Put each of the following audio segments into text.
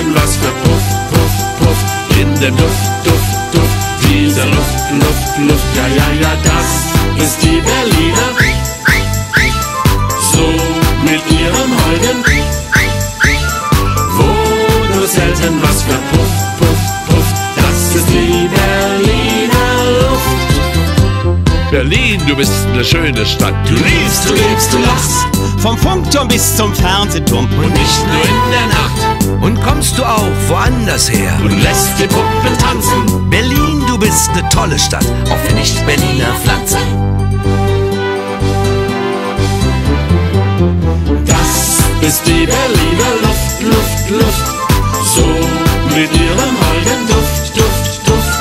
selten was für Puff, Puff, Puff in dem Duft, Duft, Duft dieser Luft, Luft, Luft. Ja, ja, ja, das ist die Berliner, so mit ihrem Holden, wo nur selten was für Puff, Puff, Puff. Das ist die Berliner Luft. Berlin, du bist eine schöne Stadt. Du liebst, du lebst, du lachst, vom Funkturm bis zum Fernsehturm und nicht nur in der Nacht. Und kommst du auch woanders her und lässt die Puppen tanzen. Berlin, du bist eine tolle Stadt, auch für Nicht-Berliner Pflanzen. Das ist die Berliner Luft, Luft, Luft, so mit ihrem holden Duft, Duft, Duft,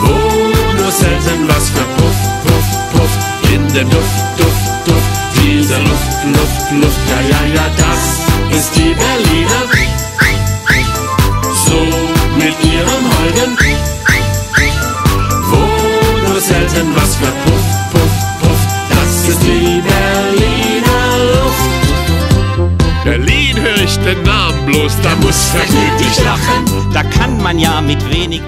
wo nur selten was für Puff, Puff, Puff in dem Duft, Duft, Duft dieser Luft, Luft, Luft. Ja, ja, ja, das ist die Berliner, so mit ihrem Holden, wo nur selten was für Puff, Puff, Puff. Das ist die Berliner Luft. Berlin, höre ich den Namen bloß, da muss vergnüglich lachen. Da kann man ja mit wenig